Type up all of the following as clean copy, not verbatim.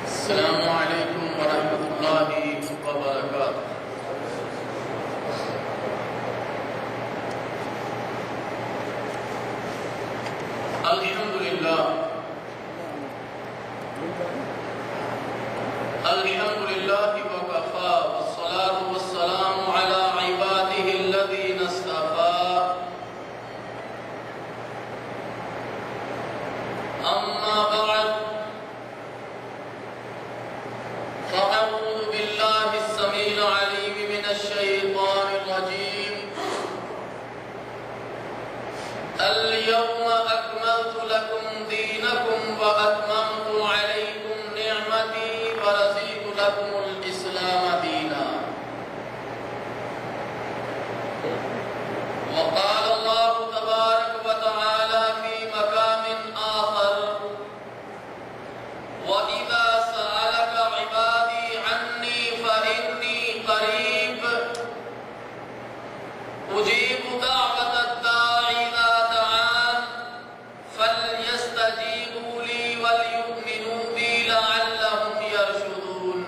السلام علیکم ورحمۃ اللہ وبرکاتہ۔ الحمدللہ وکفی والصلاة والسلام علی عبادہ الذین اصطفی، اما بعد فاعوذ باللہ السمیع العلیم من الشیطان الرجیم۔ اليوم اکملت لکم دینکم واتممت علیکم نعمتی ورضیت لکم الاسلام دینا۔ وقال اللہ تبارک وتعالی فی مقام آخر: وَإِذَا سَأَلَكَ عِبَادِي عَنِّي فَإِنِّي قَرِيبٌ أُجِيبُ دَعْوَةَ الدَّاعِ إِذَا دَعَانِ فَلْيَسْتَجِيبُوا لِي وَلْيُؤْمِنُوا بِي لَعَلَّهُمْ يَرْشُدُونَ۔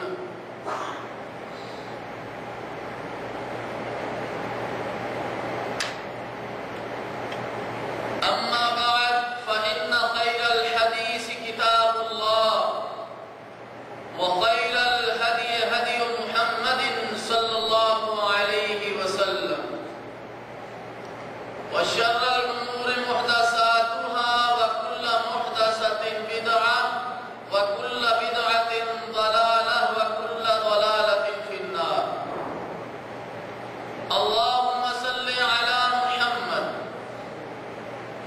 أما بعد فإن خير الحديث كتاب الله، وخير الهدي هدي محمد صلى الله عليه وسلم، وشر الأمور محدثاتها وكل محدثة بدعة وكل بدعة ضلالة وكل ضلالة في النار۔ اللهم صل على محمد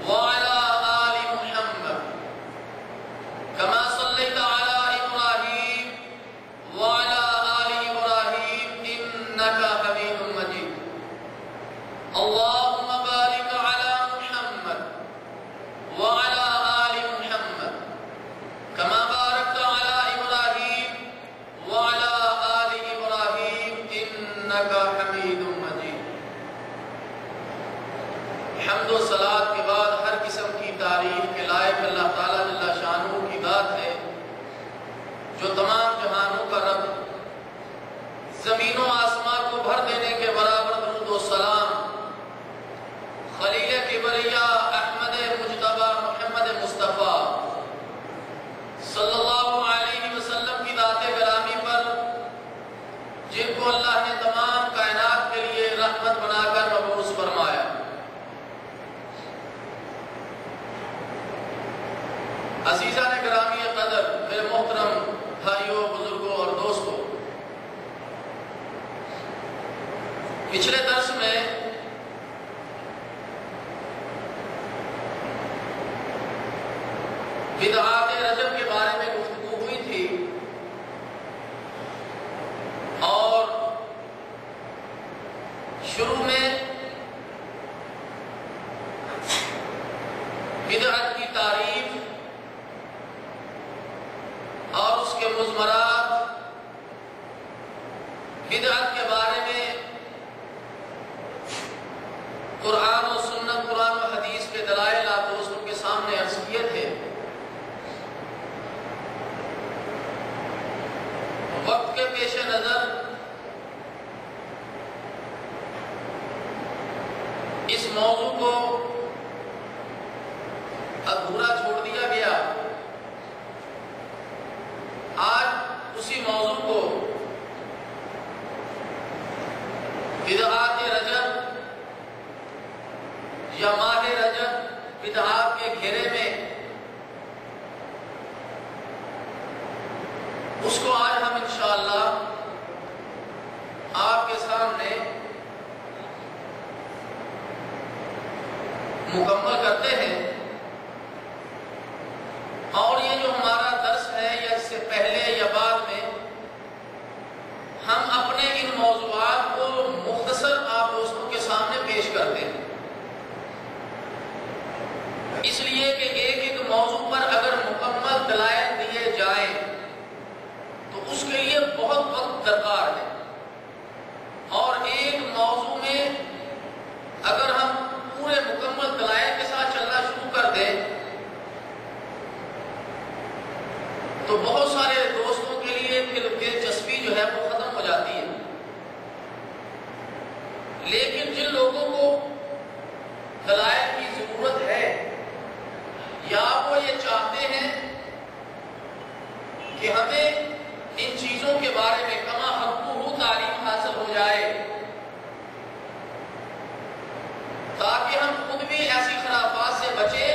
وعلى آل محمد كما صليت على إبراهيم وعلى آل إبراهيم إنك حميد مجيد۔ اللهم بارك على محمد وعلى آل محمد كما باركت على إبراهيم وعلى آل إبراهيم إنك حميد مجيد۔ حمد و صلاۃ کے بعد ہر قسم کی تعریف کے لائق اللہ تعالیٰ جل شانہ کی ذات ہے، جو تمام جہانوں کا رب، زمین و آسمان کو بھر دینے کے برابر درود و سلام خلیل کبریہ احمد مجتبی محمد مصطفیٰ صلی اللہ علیہ وسلم کی ذات گرامی پر، جن کو اللہ نے تمام کائنات کے لیے رحمت بنا کر مبعوث فرمایا۔ عزیزان گرامی قدر، میرے محترم بھائیوں، بزرگوں اور دوستوں، پچھلے درس میں بدعات رجب کے بارے میں گفتگو ہوئی تھی، اور شروع میں بدعت کی تعریف اور اس کے مضمرات، بدعت کے بارے میں قرآن و سنت، قرآن و حدیث کے دلائل آپ دوستوں کے سامنے عرض کیے تھے۔ وقت کے پیش نظر اس موضوع کو ادھورا چھوڑ دیا گیا۔ آج اسی موضوع کو بدعات رجب یا ماہ رجب بدعات کے گھیرے میں، اس کو آج ہم انشاءاللہ آپ کے سامنے مکمل کرتے ہیں۔ اور یہ جو ہمارا درس ہے، یا اس سے پہلے یا بعد میں، ہم اپنے ان موضوعات کو مختصر آپ دوستوں کے سامنے پیش کرتے ہیں، اس لیے کہ ایک ایک موضوع پر اگر مکمل دلائل دیے جائیں تو اس کے لیے بہت وقت درکار ہے، اور ایک موضوع میں اگر ہم پورے مکمل دلائل کے ساتھ چلنا شروع کر دیں جاتی ہے. لیکن جن لوگوں کو دلائل کی ضرورت ہے یا وہ یہ چاہتے ہیں کہ ہمیں ان چیزوں کے بارے میں کما حقہ تعلیم حاصل ہو جائے تاکہ ہم خود بھی ایسی خرافات سے بچیں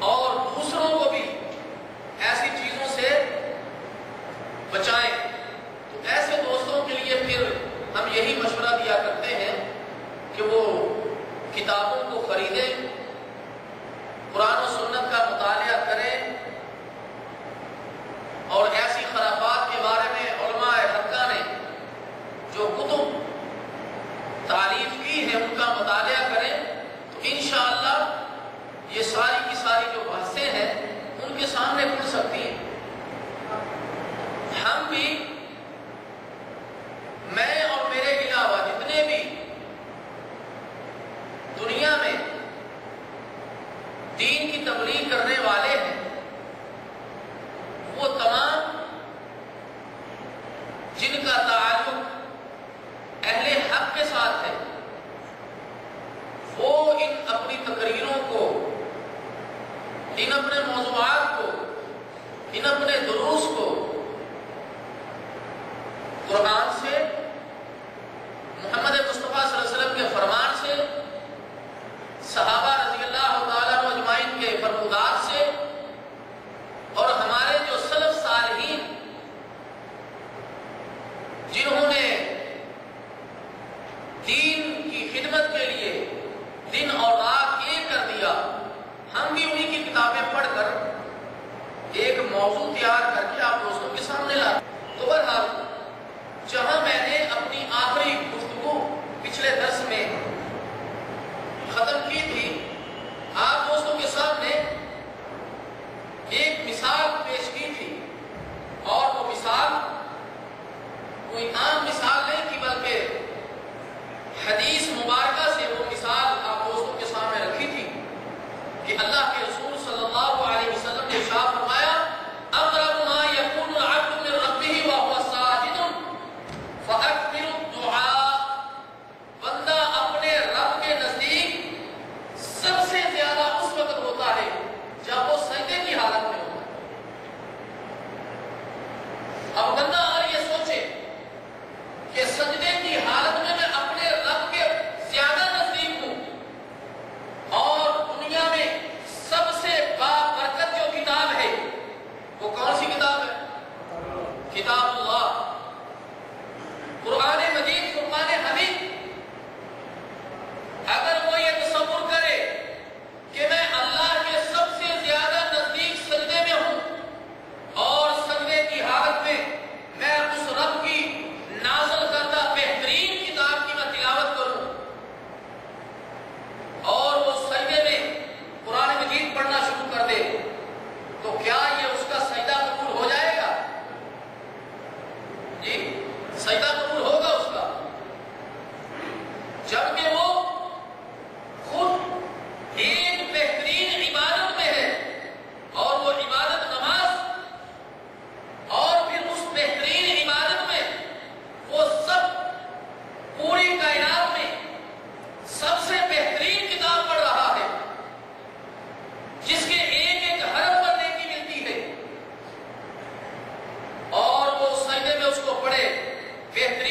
اور دوسروں کو بھی ایسی چیزوں سے بچائیں، تو ایسے دوستوں کے لیے پھر ہم یہی مشورہ دیا کرتے ہیں کہ وہ کتابوں کو خریدیں، قرآن و سنت کا مطالعہ کریں اور ایسی خرافات کے بارے میں علماء حقہ نے جو کتب تعلیف کی ہے ان کا مطالعہ کریں، تو انشاءاللہ یہ ساری کی ساری جو بحثیں ہیں ان کے سامنے کھل سکتی ہیں. ہم بھی، میں اور میرے علاوہ جتنے بھی دنیا میں دین کی تبلیغ کرنے والے ہیں وہ تمام جن کا تعلق اہل حق کے ساتھ ہے وہ ان اپنی تقریروں کو، ان اپنے موضوعات کو، ان اپنے دروس کو قرآن سے، محمد مصطفیٰ صلی اللہ علیہ وسلم کے فرمان سے، صحابہ رضی اللہ تعالیٰ عنہ اجمعین کے فرمودات سے اور ہمارے جو سلف صالحین جنہوں نے دین کی خدمت کے لیے دن اور رات ایک کر دیا، ہم بھی انہی کی کتابیں پڑھ کر ایک موضوع تیار کر کے آپ دوستوں کے سامنے لاتے. تو بہرحال جہاں میں نے اپنی آخری گفتگو پچھلے درس میں ختم کی تھی، آپ دوستوں کے سامنے ایک مثال پیش کی تھی، اور وہ مثال کوئی عام مثال نہیں تھی بلکہ حدیث مبارکہ سے وہ مثال آپ دوستوں کے سامنے رکھی تھی کہ اللہ کے رسول صلی اللہ علیہ وسلم نے ارشاد فرمایا اقرب ما یکون العبد من ربہ وهو ساجد فاکثر الدعاء. بندہ اپنے رب کے نزدیک سب سے زیادہ اس وقت ہوتا ہے جب وہ سجدے کی حالت میں ہوتا ہے. اب بندہ اگر یہ سوچے کہ سجدے کی حالت میں میں اپنے رب کے زیادہ نزدیک ہوں، اور دنیا میں سب سے بابرکت جو کتاب ہے وہ کون سی کتاب ہے؟ کتاب اللہ، قرآن مجید، فرقان حمید. اگر وہ یہ تصور کرے کہ میں اللہ کے سب سے زیادہ نزدیک سجدے میں ہوں اور سجدے کی حالت میں میں اس رب کی نازل کردہ بہترین کتاب کی میں تلاوت کروں اور وہ سجدے میں قرآن مجید پڑھنا شروع کر دے، تو کیا یہ اس کا سجدہ قبول ہو جائے گا؟ جی، سجدہ قبول ہوگا اس کا، جبکہ وہ خود ایک بہترین عبادت میں ہے، اور وہ عبادت نماز، اور پھر اس بہترین عبادت میں وہ سب پوری کائنات میں سب سے بہترین کتاب پڑھ رہا ہے جس کے ایک ایک حرف پر نیکی ملتی ہے، اور وہ سجدے میں اس کو پڑھے بہترین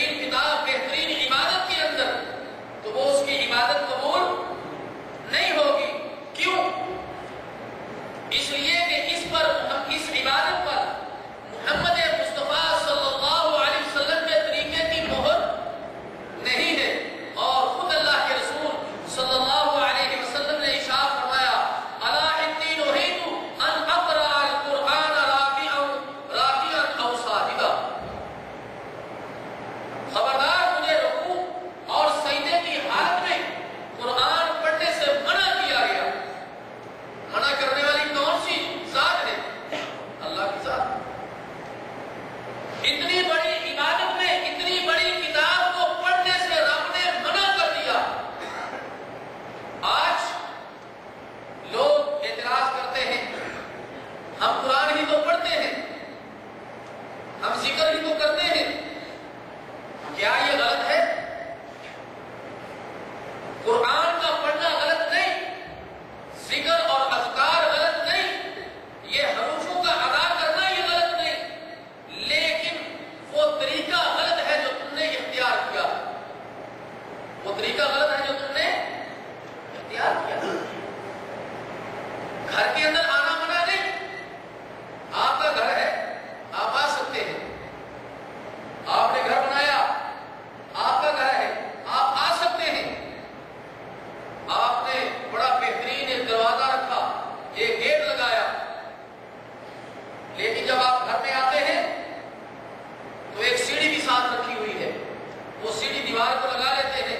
وہ سیڑھی دیوار کو لگا لیتے ہیں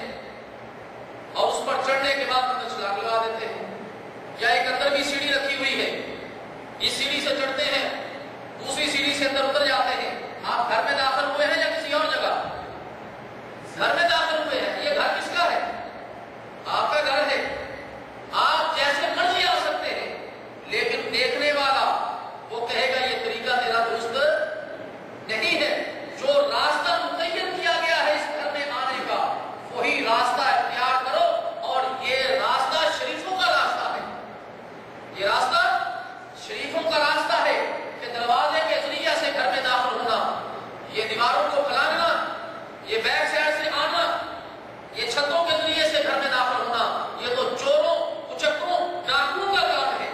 اور اس پر چڑھنے کے بعد اندر چھلانگ لگا دیتے ہیں، یا ایک اندر بھی سیڑھی رکھی ہوئی ہے، اس سیڑھی سے چڑھتے ہیں، دوسری سیڑھی سے اندر اتر جاتے ہیں۔ آپ گھر میں داخل ہوئے ہیں یا کسی اور جگہ؟ گھر میں داخل ہوئے ہیں۔ یہ گھر کس کا ہے؟ آپ کا گھر ہے۔ آپ جیسے مرضی آ سکتے ہیں، لیکن دیکھنے والا وہ کہے گا یہ طریقہ تیرا درست نہیں ہے۔ جو راستہ متعین کیا گیا ہے اس گھر میں آنے کا، وہی راستہ اختیار کرو، اور یہ راستہ شریفوں کا راستہ ہے۔ یہ راستہ شریفوں کا راستہ ہے کہ دروازے کے ذریعے سے گھر میں داخل ہونا، یہ دیواروں کو پھلانگنا، یہ بیک سائڈ سے آنا، یہ چھتوں کے ذریعے سے گھر میں داخل ہونا، یہ تو چوروں، اچکوں، ڈاکوؤں کا کام ہے۔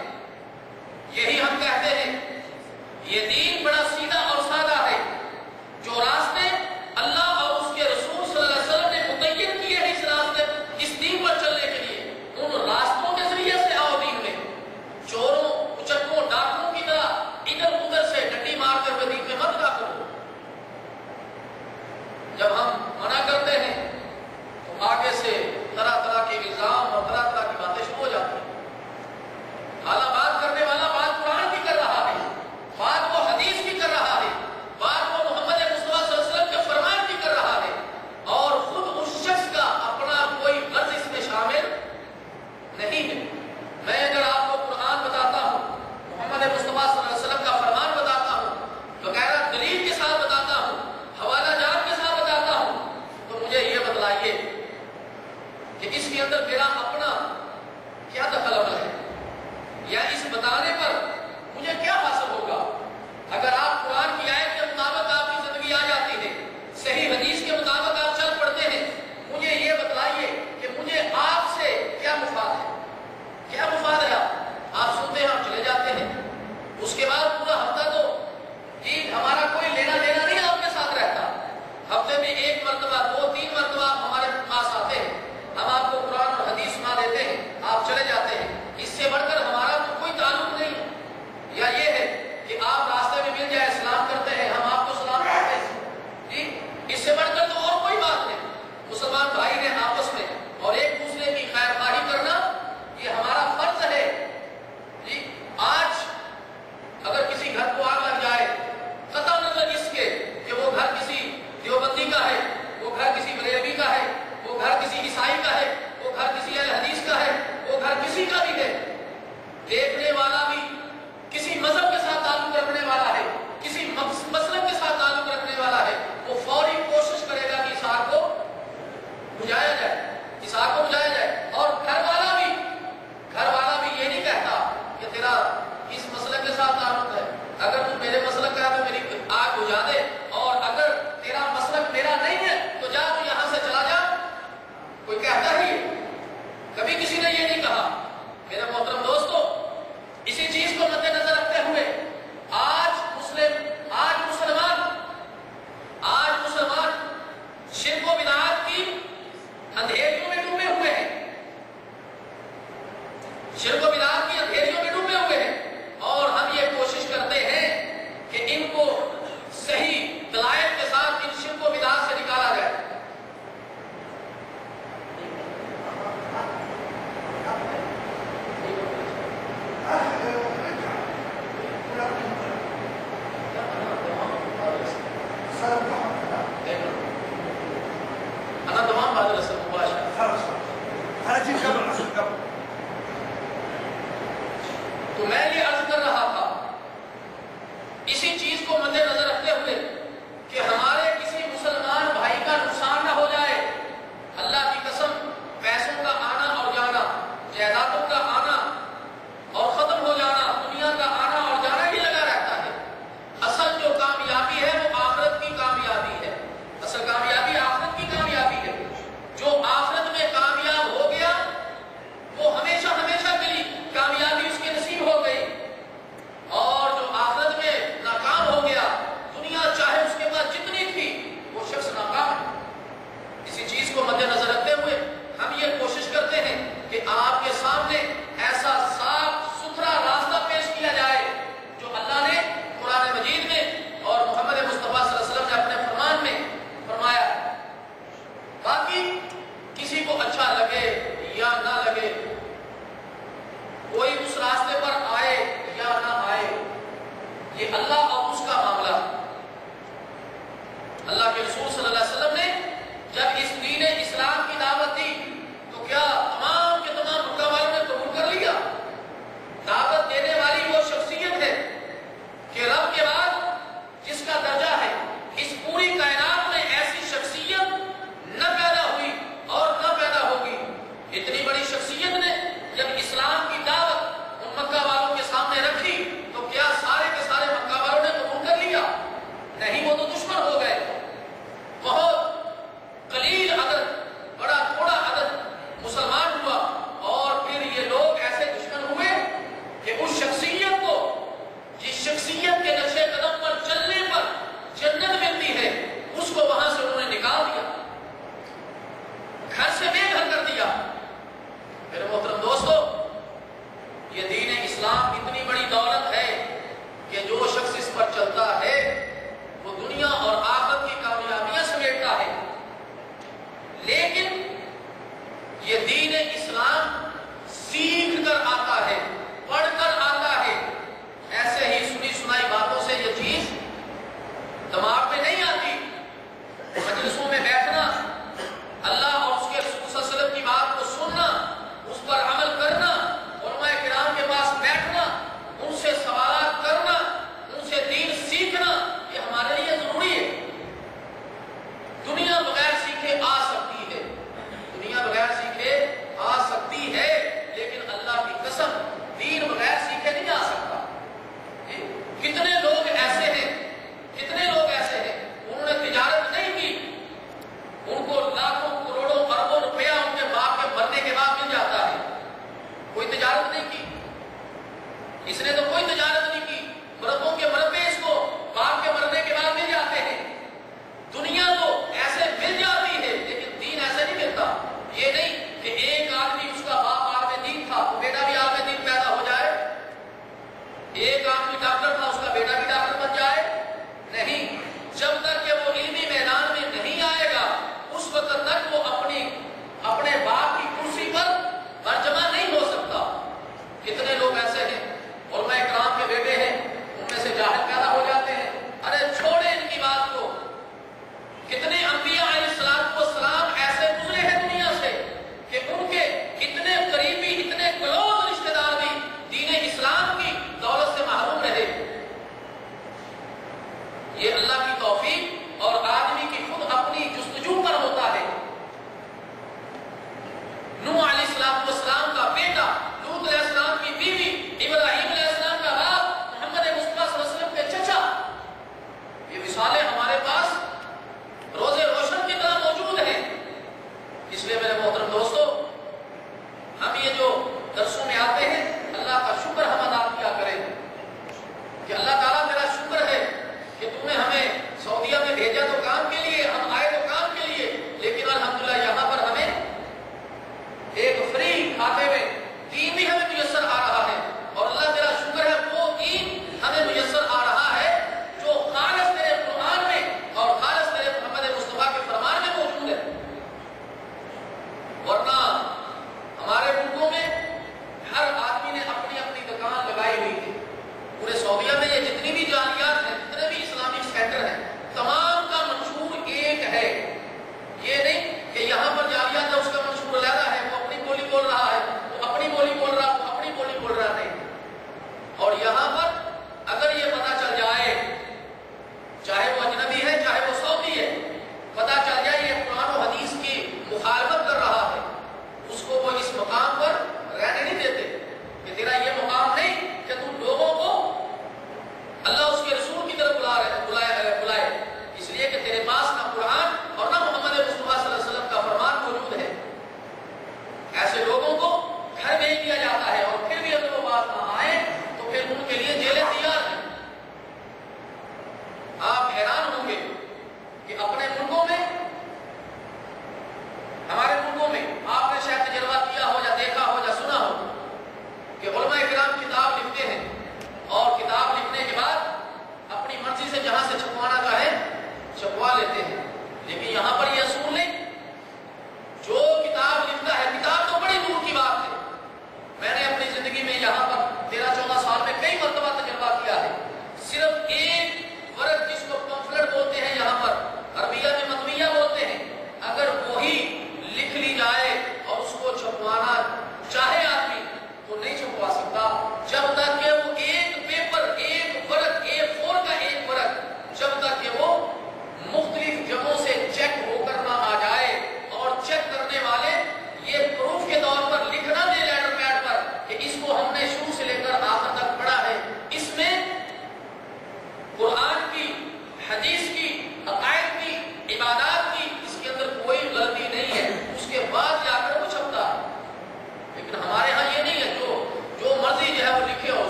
یہی ہم کہتے ہیں یہ دین بڑا سیدھا اور سادہ ہے۔ جو راستے اللہ اور اس کے رسول صلی اللہ علیہ وسلم نے متعین کیے ہیں اس راستے، اس دین پر چلنے کے لیے، ان راستوں کے ذریعے سے آؤ دین میں۔ چوروں، اچکوں، ڈاکوؤں کی طرح ادھر ادھر سے ڈنڈی مارتے ہوئے دین میں مت داخل ہو۔ جب ہم منع کرتے ہیں تو آگے سے طرح طرح کے الزام اور طرح طرح کی باتیں شروع ہو جاتی ہیں۔ حالانکہ بات کرنے والا بات قرآن کی کر رہا ہے، بات وہ حدیث کی کر رہا ہے، بات وہ محمد مصطفیٰ صلی اللہ علیہ وسلم کے فرمان کی کر رہا ہے، اور خود اس شخص کا اپنا کوئی غرض اس میں شامل نہیں ہے۔ میں اگر آپ کو قرآن بتاتا ہوں، محمد مصطفیٰ صلی اللہ علیہ وسلم کا فرمان بتاتا ہوں، بغیر دلیل کے ساتھ بتاتا ہوں، حوالہ جات کے ساتھ بتاتا ہوں، تو مجھے یہ بتلائیے کے رسول صلی اللہ علیہ وسلم نے جب اس دین اسلام کی دعوت دی تو کیا تمام کے تمام مکہ والوں نے قبول کر لیا؟ دعوت دینے والی وہ شخصیت ہے کہ رب کے بعد جس کا درجہ ہے، اس پوری کائنات میں ایسی شخصیت نہ پیدا ہوئی اور نہ پیدا ہوگی۔ اتنی بڑی شخصیت نے جب اسلام کی دعوت ان مکہ والوں کے سامنے رکھی تو کیا سارے کے سارے مکہ والوں نے قبول کر لیا؟ نہیں، وہ تو دشمن ہو گئے۔ بہت قلیل عدد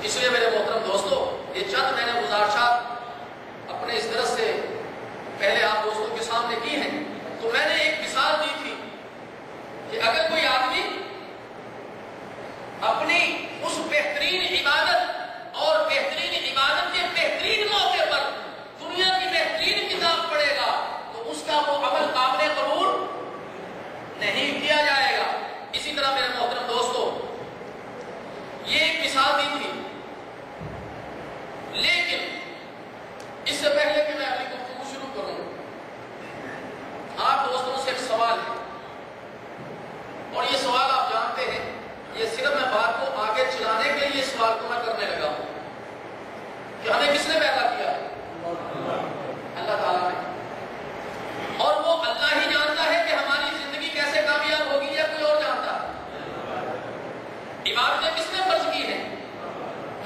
اس لیے میرے محترم دوستو، یہ چند میں نے گزارشات اپنے اس درس سے پہلے آپ دوستوں کے سامنے کی ہیں، تو میں نے ایک مثال دی تھی کہ اگر کوئی آدمی اپنی اس بہترین عبادت اور بہترین عبادت کے بہترین موقع پر دنیا کی بہترین کتاب پڑھے گا تو اس کا وہ عمل قابل قبول نہیں کیا جائے گا۔ اسی طرح میرے محترم دوستو، یہ ایک مثال دی تھی، لیکن اس سے پہلے کہ میں اپنی گفتگو شروع کروں، آپ دوستوں سے ایک سوال ہے، اور یہ سوال آپ جانتے ہیں، یہ صرف میں بات کو آگے چلانے کے لیے اس سوال کو میں کرنے لگا ہوں کہ ہمیں کس نے پیدا کیا ہے؟ اللہ تعالیٰ نے، اور وہ اللہ ہی جانتا ہے کہ ہماری زندگی کیسے کامیاب ہوگی، یا کوئی اور جانتا ہے؟ عبادتیں کس نے فرض کی ہیں؟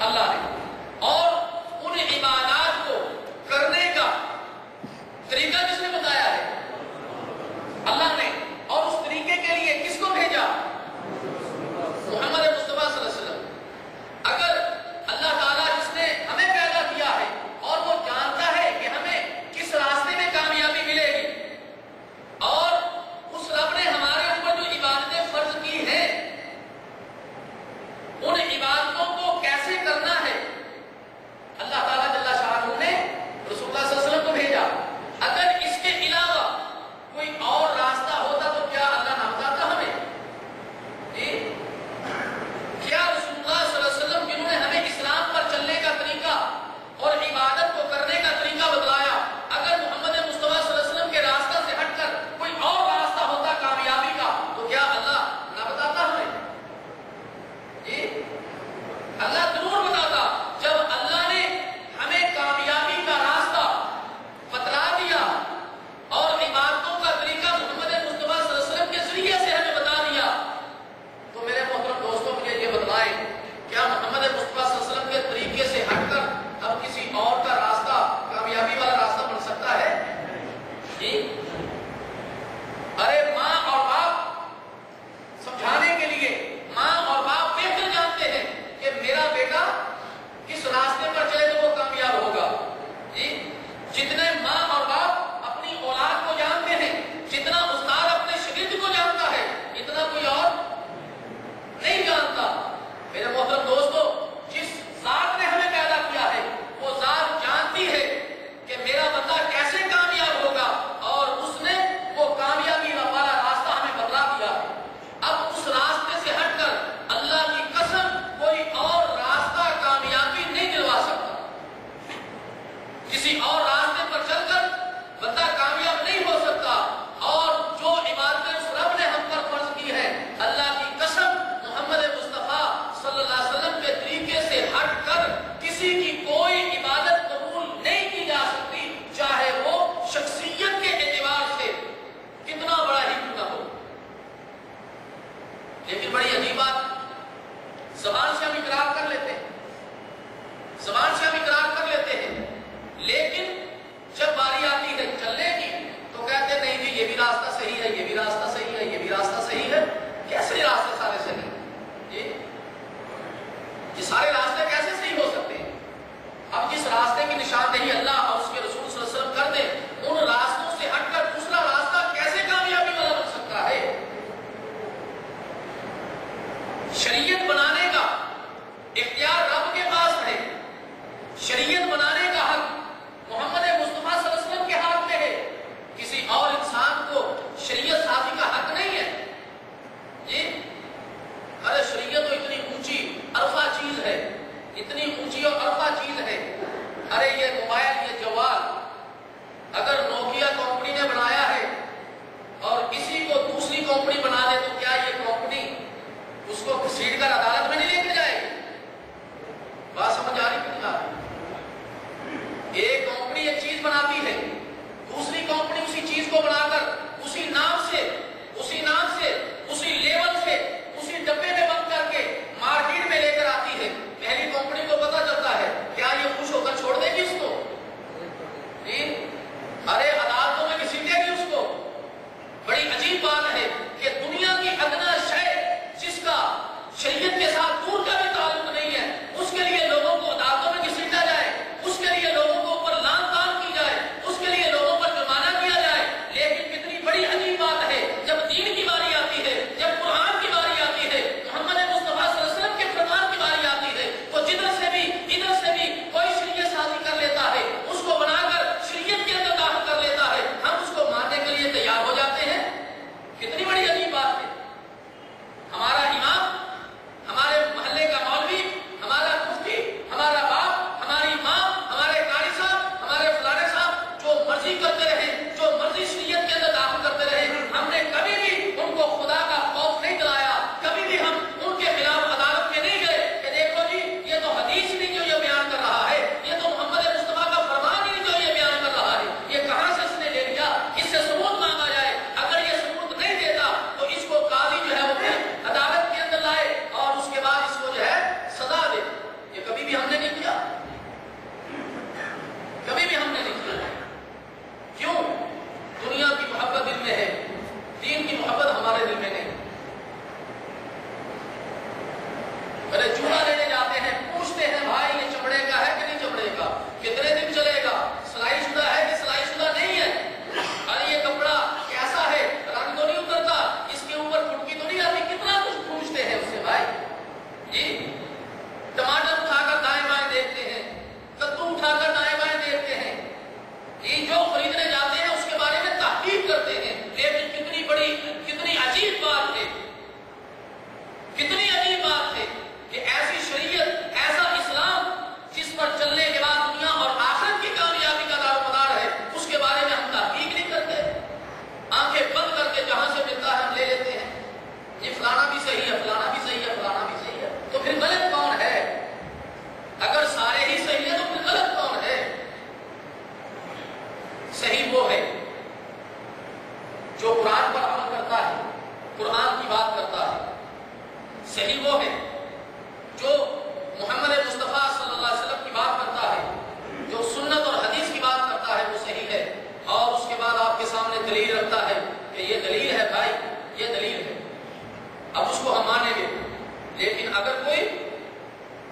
اللہ نے، اور ان عبادات کو کرنے کا طریقہ کس نے بتایا ہے؟ اللہ نے، اور اس طریقے کے لیے کس کو بھیجا؟ محمد مصطفیٰ صلی اللہ علیہ وسلم۔ اگر اللہ تعالیٰ جس نے ہمیں پیدا کیا ہے اور وہ جانتا ہے کہ ہمیں کس راستے میں کامیابی ملے گی، اور اس رب نے ہمارے اوپر جو عبادتیں فرض کی ہیں ان عبادتوں کو کیسے کرنا ہے، اللہ تعالیٰ جل شانہ نے رسول اللہ صلی اللہ علیہ وسلم کو بھیجا۔ اگر اس کے علاوہ کوئی اور راستہ ہوتا تو کیا اللہ نہ بتاتا ہمیں؟ کیا رسول اللہ صلی اللہ علیہ وسلم جنہوں نے ہمیں اسلام پر چلنے کا طریقہ اور عبادت کو کرنے کا طریقہ بتلایا، اگر محمد مصطفیٰ صلی اللہ علیہ وسلم کے راستہ سے ہٹ کر کوئی اور راستہ ہوتا کامیابی کا تو کیا اللہ نہ بتاتا ہمیں؟ اللہ ضرور بتاتا۔ جب اللہ نے ہمیں کامیابی کا راستہ بتلا دیا اور عبادتوں کا طریقہ محمد مصطفیٰ صلی اللہ علیہ وسلم کے ذریعے سے ہمیں بتا دیا، تو میرے محترم دوستوں مجھے یہ بتلائیں، کیا محمد مصطفیٰ صلی اللہ علیہ وسلم کے طریقے سے ہٹ کر اب کسی اور کا راستہ کامیابی والا راستہ بن سکتا ہے؟ جی، ارے ماں اور باپ سمجھانے کے لیے، ماں اور باپ بہتر جانتے ہیں کہ میرا بیٹا کس راستے پر چلے تو وہ کامیاب ہوگا۔ جی، جتنے ماں اور باپ اپنی اولاد کو جانتے ہیں، جتنا استاد اپنے شاگرد کو جانتا ہے، اتنا کوئی اور نہیں جانتا۔ میرے محترم دوستو، جس ذات نے ہمیں پیدا کیا ہے وہ ذات جانتی ہے کہ میرا بندہ کیسے کامیاب ہوگا، اور اس نے وہ کامیابی والا راستہ ہمیں بتلا دیا۔ اب اس راستے سے ہٹ کر اللہ کی قسم کوئی اور راستہ کامیابی نہیں دلوا سکتا۔ کسی اور راستے پر چل کر بندہ کامیاب نہیں ہو سکتا، اور جو عبادتیں اس رب نے ہم پر فرض کی ہیں، اللہ کی قسم محمد مصطفیٰ صلی اللہ علیہ وسلم کے طریقے سے ہٹ کر کسی کی کوئی عبادت قبول نہیں کی جا سکتی، چاہے وہ شخصیت کے اعتبار سے کتنا بڑا ہی کیوں نہ ہو۔ لیکن بڑی عجیب بات، زبان سے ہم اقرار کر لیتے ہیں، زبان سے ہم اقرار کر لیتے ہیں، لیکن جب باری آتی ہے چلنے کی تو کہتے ہیں نہیں جی یہ بھی راستہ صحیح ہے، یہ بھی راستہ صحیح ہے، یہ بھی راستہ صحیح ہے۔ کیسے راستے سارے صحیح؟ یہ سارے راستے کیسے صحیح ہو سکتے ہیں؟ اب جس راستے کی نشاندہی اللہ اور اس کے رسول صلی اللہ علیہ وسلم کر دیں، ان راستوں سے ہٹ کر دوسرا راستہ کیسے کامیابی والا بن سکتا ہے؟ شریعت بنانے کا اختیار رب کے پاس ہے، شریعت بنانے کا حق محمد مصطفیٰ صلی اللہ علیہ وسلم کے ہاتھ میں ہے، کسی اور انسان کو شریعت سازی کا حق نہیں ہے۔ جی، ارے شریعت تو اتنی اونچی عرفہ چیز ہے، اتنی اونچی اور عرفہ چیز ہے، ارے یہ موبائل، یہ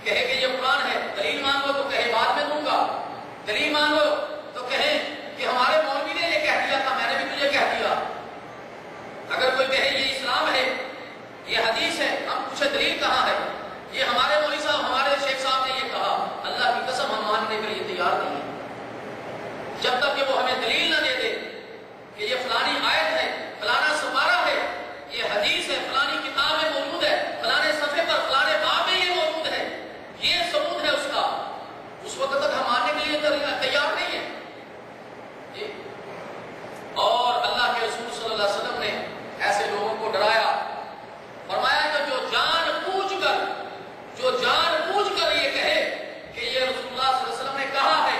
کہے کہ یہ قرآن ہے، دلیل مانگو تو کہے بعد میں دوں گا، دلیل مانگو تو کہے کہ ہمارے مولوی نے یہ کہہ دیا تھا، میں نے بھی تجھے کہہ دیا۔ اگر کوئی کہے یہ اسلام ہے، یہ حدیث ہے، ہم پوچھے دلیل کہاں ہے، یہ ہمارے مولوی صاحب، ہمارے شیخ صاحب نے یہ کہا، اللہ کی قسم ہم ماننے کے لیے تیار نہیں ہیں جب تک کہ وہ ہمیں دلیل نہ دے دے کہ یہ فلانی آیت ہے، فلانا سپارہ ہے، یہ حدیث ہے، فلانی کتاب میں موجود ہے، فلانے صفحے پر فلانے باب میں یہ موجود ہے، یہ ثبوت ہے اس کا، اس وقت تک ہم ماننے کے لیے تیار نہیں ہیں۔ اور اللہ کے رسول صلی اللہ علیہ وسلم نے ایسے لوگوں کو ڈرایا، فرمایا کہ جو جان بوجھ کر یہ کہے کہ یہ رسول اللہ صلی اللہ علیہ وسلم نے کہا ہے،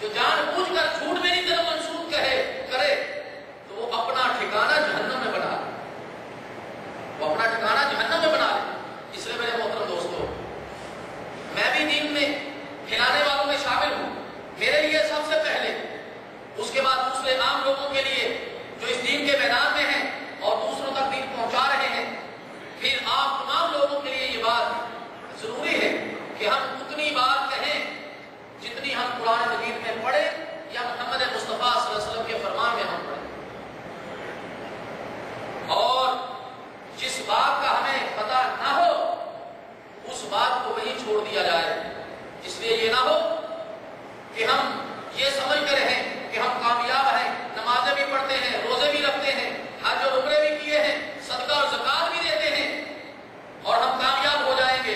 جو جان بوجھ کر جھوٹ میری طرف منسوب کرے تو وہ اپنا ٹھکانہ جہنم میں بنا لے، وہ اپنا ٹھکانہ جہنم میں بنا لے۔ اس لیے میرے محترم دوستو، میں بھی دین میں کھلانے والوں میں شامل ہوں، میرے لیے سب سے پہلے، اس کے بعد دوسرے عام لوگوں کے لیے جو اس دین کے میدان میں ہیں اور دوسروں تک دین پہنچا رہے ہیں، پھر آپ تمام لوگوں کے لیے یہ بات ضروری ہے کہ ہم اتنی بات کہیں جتنی ہم قرآن مجید میں پڑھیں یا محمد مصطفیٰ صلی اللہ علیہ وسلم کے فرمان میں ہم پڑھیں، اور جس بات کا ہمیں پتہ نہ ہو اس بات کو وہیں چھوڑ دیا جائے، اس لیے یہ نہ ہو کہ ہم یہ سمجھ کر رہیں کہ ہم کامیاب ہیں، نمازیں بھی پڑھتے ہیں، روزے بھی رکھتے ہیں، حج اور عمرے بھی کیے ہیں، صدقہ اور زکات بھی دیتے ہیں اور ہم کامیاب ہو جائیں گے،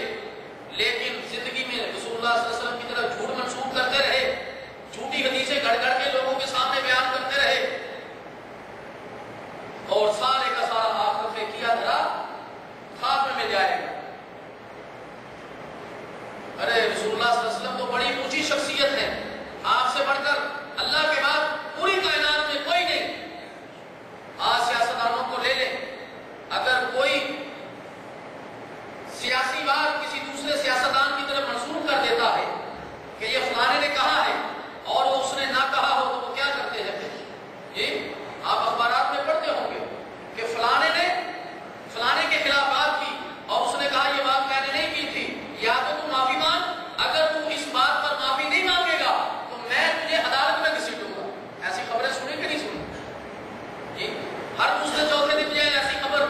لیکن زندگی میں رسول اللہ صلی اللہ علیہ وسلم کی طرف جھوٹ منسوب کرتے رہے، جھوٹی حدیثیں گھڑ گھڑ کے لوگوں کے سامنے بیان کرتے رہے، اور سارے کا سارا آخرت میں کیا دھرا خاک میں مل جائے گا۔ ارے رسول اللہ صلی اللہ علیہ وسلم تو بڑی اونچی شخصیت ہے، آپ سے بڑھ کر اللہ کے بعد پوری کائنات میں کوئی نہیں۔ آج سیاستدانوں کو لے لیں، اگر کوئی سیاسی بات کسی دوسرے سیاستدان کی طرف منسوب کر دیتا ہے کہ یہ فلانے نے کہا ہے اور وہ اس نے نہ کہا ہو تو وہ کیا کرتے ہیں؟ یہ آپ اخبارات میں پڑھتے ہوں گے کہ فلانے نے فلانے کے خلاف بات کی اور اس نے کہا یہ بات میں نے نہیں کی تھی، یا تو تم معافی مانگ، اگر تم اس بات پر معافی نہیں مانگے گا تو میں تجھے عدالت میں گھسیٹوں گا۔ ایسی خبریں سنی کہ نہیں سنی؟ ہر دوسرے چوتھے دن مجھے ایسی خبر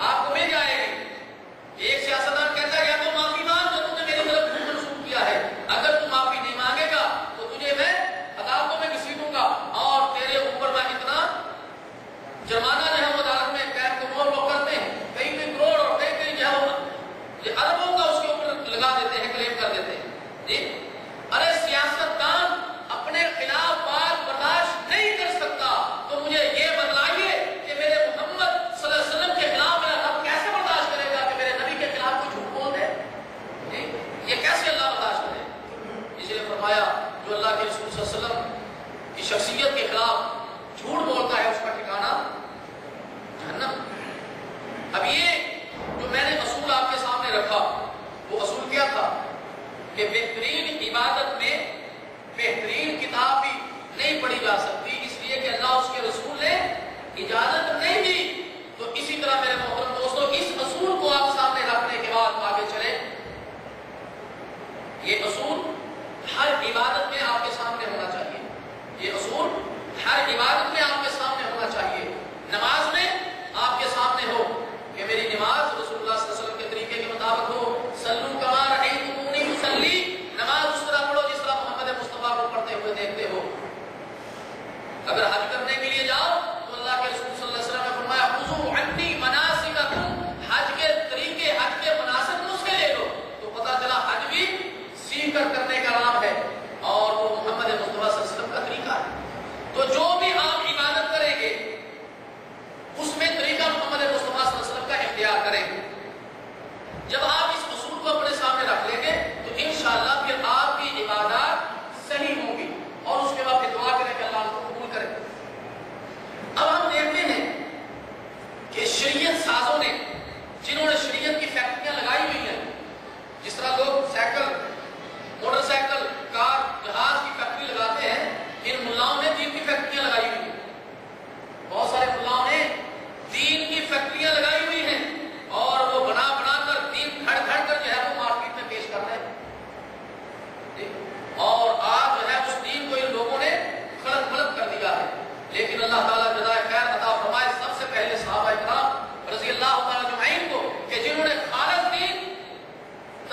آپ کو مل جائے گی۔ ایک سیاستدان کہتا ہے یا تو معافی مانگ جو تم نے میری طرف جھوٹ منسوب کیا ہے، اگر تم معافی نہیں مانگے گا تو تجھے میں عدالتوں میں گھسیٹوں گا اور تیرے اوپر میں اتنا جرمانہ جو ہے وہ عدالت میں قید کو مول وہ کرتے ہیں، کئی کئی کروڑ اور کئی کئی جو ہے یہ اربوں کا اس کے اوپر لگا دیتے ہیں، کلیم کر دیتے ہیں۔ جی ارے سیاستدان اپنے خلاف بات برداشت نہیں کر سکتا تو مجھے یہ بتلائیے کہ میرے محمد صلی اللہ علیہ وسلم کے خلاف میرا رب کیسے برداشت کرے گا کہ میرے نبی کے خلاف کوئی جھوٹ بول دے؟ یہ کیسے اللہ برداشت کرے؟ اس لیے فرمایا جو اللہ کے رسول صلی اللہ علیہ وسلم کی شخصیت کے خلاف جھوٹ بولتا ہے اس کا ٹھکانہ جہنم۔ اب یہ جو میں نے اصول آپ کے سامنے رکھا وہ اصول کیا تھا کہ بہترین عبادت میں بہترین کتاب بھی نہیں پڑھی جا سکتی، اس لیے کہ اللہ اس کے رسول نے اجازت نہیں دی۔ تو اسی طرح میرے محترم دوستوں اس اصول کو آپ سامنے رکھنے کے بعد آگے چلیں۔ یہ اصول ہر عبادت میں آپ کے سامنے ہونا چاہیے، یہ اصول ہر عبادت میں آپ کے سامنے ہونا چاہیے۔ نماز میں آپ کے سامنے ہو کہ میری نماز رسول اللہ صلی اللہ علیہ وسلم کے طریقے کے مطابق ہو، صلو کما رأیتمونی اصلی، نماز اس طرح پڑھو جس طرح محمد مصطفیٰ کو پڑھتے ہوئے دیکھتے ہو۔ اگر حج کرنے کے لیے جاؤ تو اللہ کے رسول صلی اللہ علیہ وسلم نے فرمایا خذوا عنی مناسککم، حج کے طریقے حج کے مناسک مجھ سے لے لو، تو پتہ چلا حج بھی سیکھ کر کرنے کا نام ہے اور وہ محمد مصطفیٰ صلی اللہ علیہ وسلم کا طریقہ ہے۔ تو جو بھی آپ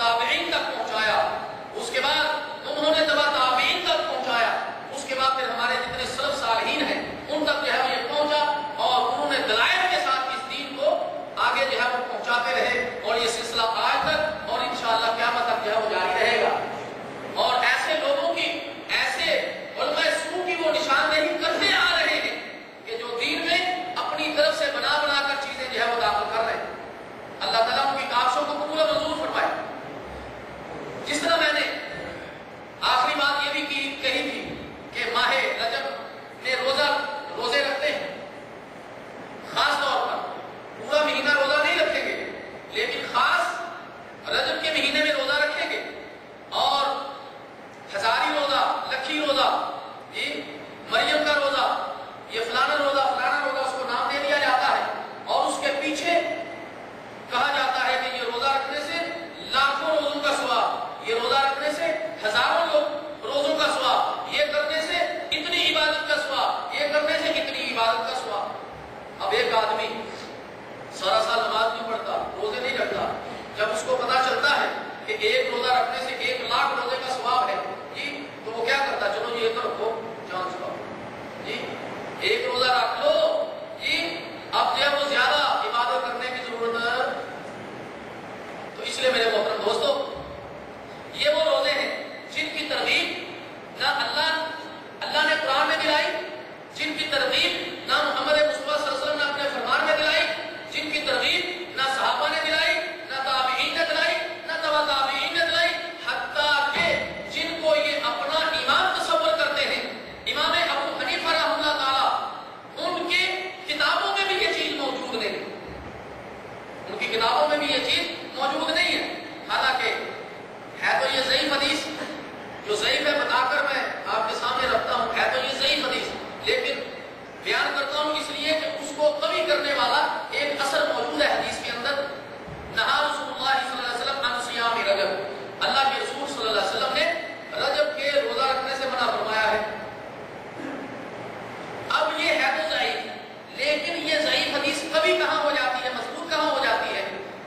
تابعین تک پہنچایا، اس کے بعد انہوں نے تبع تابعین تک پہنچایا، اس کے بعد پھر ہمارے جتنے سلف صالحین ہیں ان تک جو ہے وہ یہ پہنچا، اور انہوں نے دلائل کے ساتھ اس دین کو آگے جو ہے وہ پہنچاتے رہے، اور یہ سلسلہ آج تک اور انشاءاللہ قیامت تک جو ہے وہ جاری رہے گا۔ اور ایسے لوگوں کی، ایسے علماء سو کی وہ نشاندہی کرتے آ رہے ہیں کہ جو دین میں اپنی طرف سے بنا بنا کر چیزیں جو ہے وہ داخل کر رہے ہیں۔ اللہ تعالیٰ ان کی کاوشوں کو قبول و منظور فرمائے۔ جس طرح میں نے آخری بات یہ بھی کہی تھی کہ ماہ رجب میں روزے رکھتے ہیں، خاص طور پر پورا مہینہ روزہ نہیں رکھیں گے، لیکن خاص رجب کے مہینے میں روزہ رکھیں گے، اور ہزاری روزہ، لکھی روزہ، جی مریم کا روزہ، یہ فلانا روزہ اس کو نام دے دیا جاتا ہے، اور اس کے پیچھے کہا جاتا ہے کہ یہ روزہ رکھنے سے لاکھوں روزوں کا ثواب، یہ روزہ رکھنے سے ہزاروں روزوں کا ثواب، یہ کرنے سے اتنی عبادت کا ثواب، یہ کرنے سے اتنی عبادت کا ثواب۔ اب ایک آدمی سارا سال نماز نہیں پڑھتا، روزے نہیں رکھتا، جب اس کو پتا چلتا ہے کہ ایک روزہ رکھنے سے 1,00,000 روزے کا ثواب ہے، جی تو وہ کیا کرتا ہے؟ چلو یہ تو رکھو، جان چھڑاؤ، جی ایک روزہ رکھ لو، جی اب جو ہے وہ زیادہ عبادت کرنے کی ضرورت۔ تو اس لیے میرے محترم دوستو، یہ وہ روزے ہیں جن کی ترغیب نہ اللہ نے قرآن میں دلائی، جن کی ترغیب نہ محمد مصطفیٰ صلی اللہ علیہ وسلم نے اپنے فرمان میں دلائی، جن کی ترغیب نہ صحابہ نے دلائی، نہ تابعین نے دلائی، نہ تبع تابعین نے دلائی، حتیٰ کہ جن کو یہ اپنا امام تصور کرتے ہیں، امام ابو حنیفہ رحمہ اللہ تعالیٰ، ان کی کتابوں میں بھی یہ چیز موجود نہیں، ان کی کتابوں میں بھی یہ چیز موجود نہیں ہے۔ حالانکہ ہے تو یہ ضعیف حدیث، جو ضعیف ہے بتا کر میں آپ کے سامنے رکھتا ہوں، ہے تو یہ ضعیف حدیث، لیکن بیان کرتا ہوں اس لیے کہ اس کو قوی کرنے والا ایک اثر موجود ہے حدیث کے اندر۔ نہا رسول اللہ صلی اللہ علیہ وسلم عن صیام رجب، اللہ کے رسول صلی اللہ علیہ وسلم نے رجب کے روزہ رکھنے سے منع فرمایا ہے۔ اب یہ ہے تو ضعیف، لیکن یہ ضعیف حدیث کبھی کہاں ہو جاتی ہے، مضبوط کہاں ہو جاتی ہے؟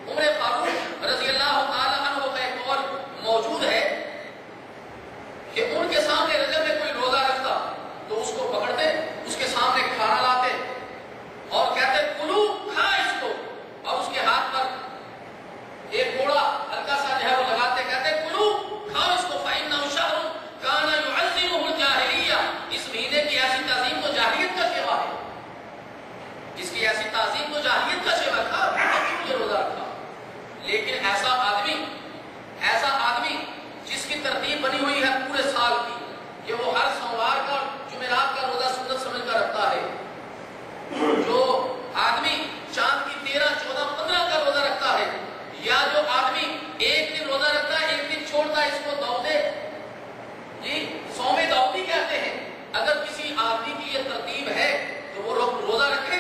عمر فاروق رضی اللہ تعالی عنہ کا ایک قول موجود ہے کہ ان کے سامنے رجب میں کوئی روزہ رکھتا تو اس کو پکڑتے، اس کے سامنے کھانا لاتے اور کہتے کلو، کھا اس کو، اور اس کے ہاتھ پر ایک کوڑا ہلکا سا جو ہے وہ لگاتے، کہتے کلو، کھاؤ اس کو، فإنه شهر كان يعظمه الجاهلیہ، اس مہینے کی ایسی تعظیم تو جاہلیت کا شیوا ہے، اس کی ایسی تعظیم تو جاہلیت کا شیوا تھا، یہ روزہ رکھا۔ لیکن ایسا آدمی جس کی ترتیب بنی ہوئی ہے پورے سال کی، کہ وہ ہر سوموار کا اور جمعرات کا روزہ سنت سمجھ کر رکھتا ہے، جو آدمی چاند کی 13، 14، 15 کا روزہ رکھتا ہے، یا جو آدمی ایک دن روزہ رکھتا ہے ایک دن چھوڑتا ہے، اس کو داؤدے، جی صوم داؤدی کہتے ہیں۔ اگر کسی آدمی کی یہ ترتیب ہے تو وہ روزہ رکھے